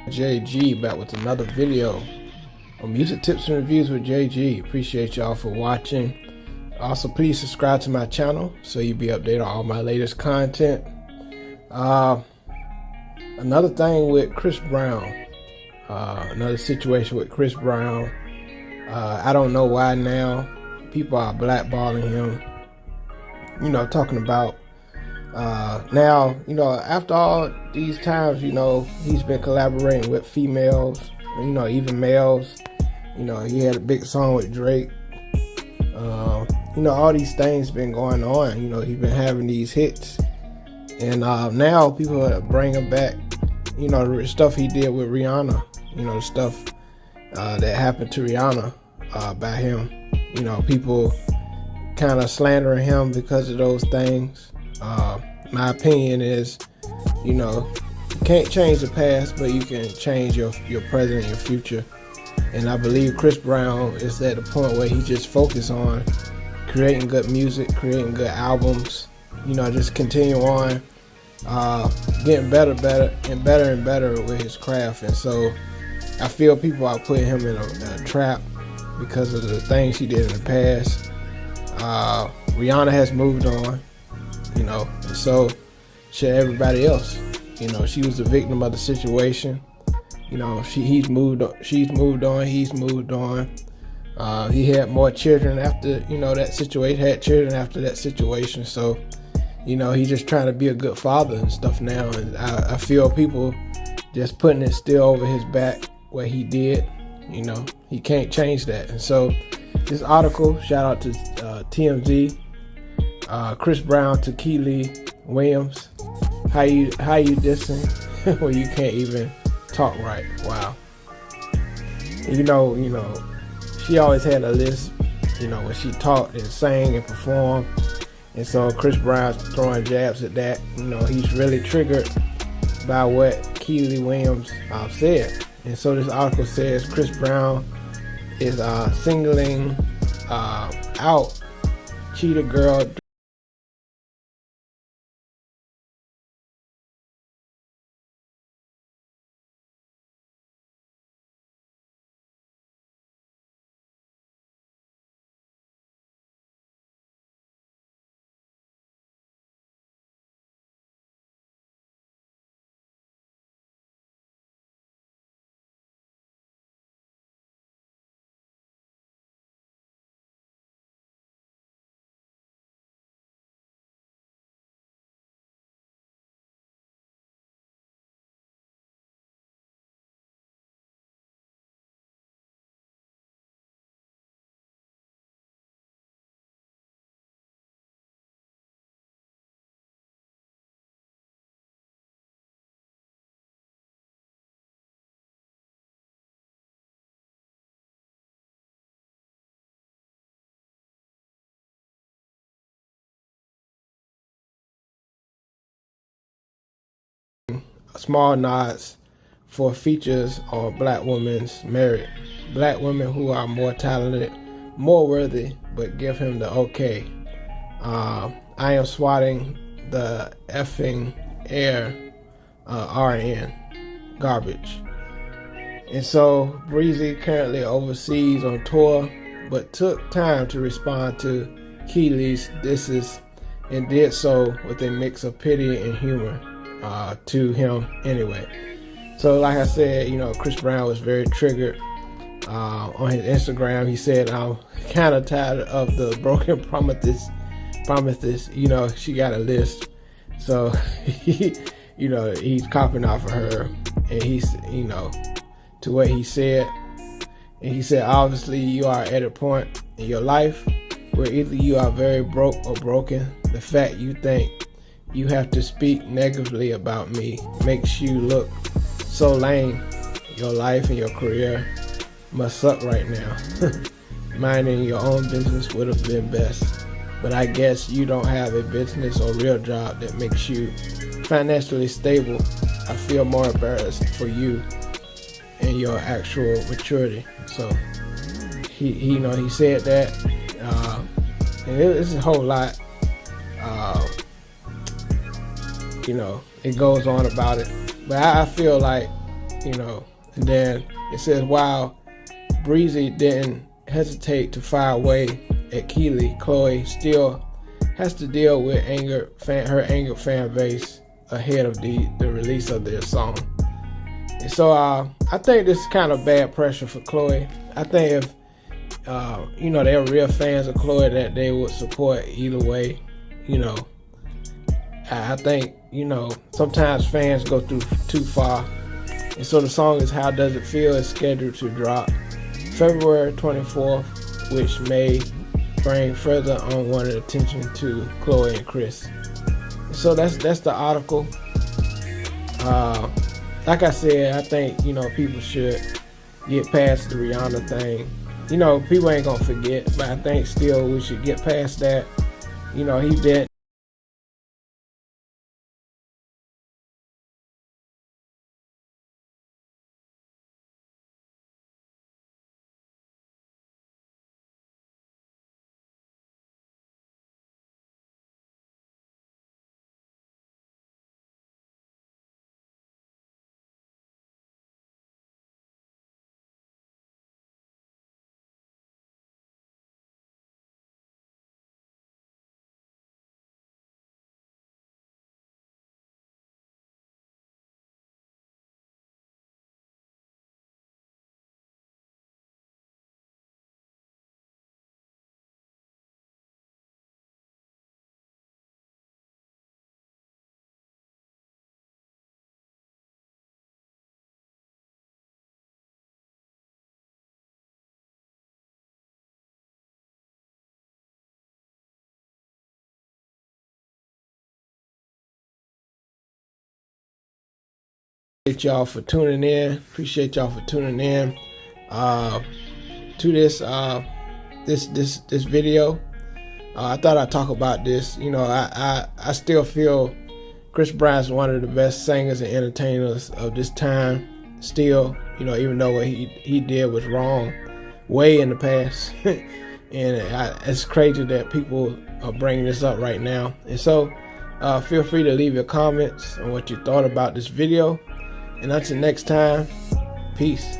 JG back with another video on music tips and reviews with JG. Appreciate y'all for watching. Also, please subscribe to my channel so you'll be updated on all my latest content. Another thing with Chris Brown, another situation with Chris Brown. I don't know why now people are blackballing him. Talking about now, after all these times, he's been collaborating with females, even males. He had a big song with Drake. All these things been going on. He's been having these hits, and now people are bringing back, the stuff he did with Rihanna. The stuff that happened to Rihanna by him. People kind of slandering him because of those things. My opinion is, you can't change the past, but you can change your present and your future. And I believe Chris Brown is at the point where he just focused on creating good music, creating good albums, just continue on getting better with his craft. And so I feel people are putting him in a trap because of the things he did in the past. Rihanna has moved on, and so should everybody else. She was the victim of the situation. She's moved on. He's moved on. He had more children after, that situation. Had children after that situation. So, he's just trying to be a good father and stuff now. And I feel people just putting it still over his back what he did. He can't change that. And so this article, shout out to TMZ, Chris Brown to Kiely Williams. How you dissing when you can't even talk right? Wow. She always had a list, when she talked and sang and performed. And so Chris Brown's throwing jabs at that. He's really triggered by what Kiely Williams said. And so this article says Chris Brown is singling out Cheetah Girl. Small nods for features on black women's merit. Black women who are more talented, more worthy, but give him the okay. I am swatting the effing air, RN, garbage. And so Breezy currently overseas on tour, but took time to respond to Kiely's disses and did so with a mix of pity and humor. To him anyway. So like I said, Chris Brown was very triggered. On his Instagram, he said, I'm kind of tired of the broken promises. She got a list. So he's copying off of her, and he's, to what he said. And he said, obviously you are at a point in your life where either you are very broke or broken. The fact you think you have to speak negatively about me makes you look so lame. Your life and your career must suck right now. Minding your own business would have been best. But I guess you don't have a business or real job that makes you financially stable. I feel more embarrassed for you and your actual maturity. So he said that. And it's a whole lot. It goes on about it, but I feel like you know. And then it says, while Breezy didn't hesitate to fire away at Kiely, Chloe still has to deal with her angered fan base ahead of the release of their song. And so I think this is kind of bad pressure for Chloe. I think if they were real fans of Chloe, that they would support either way. I think sometimes fans go too far. And so the song is How Does It Feel is scheduled to drop February 24th, which may bring further unwanted attention to Chloe and Chris. So that's the article. Like I said, I think people should get past the Rihanna thing. People ain't gonna forget, but I think still we should get past that. He did. Appreciate y'all for tuning in. To this video. I thought I'd talk about this. I still feel Chris Brown's one of the best singers and entertainers of this time. Still, even though what he did was wrong way in the past. And it's crazy that people are bringing this up right now. And so feel free to leave your comments on what you thought about this video. And until next time, peace.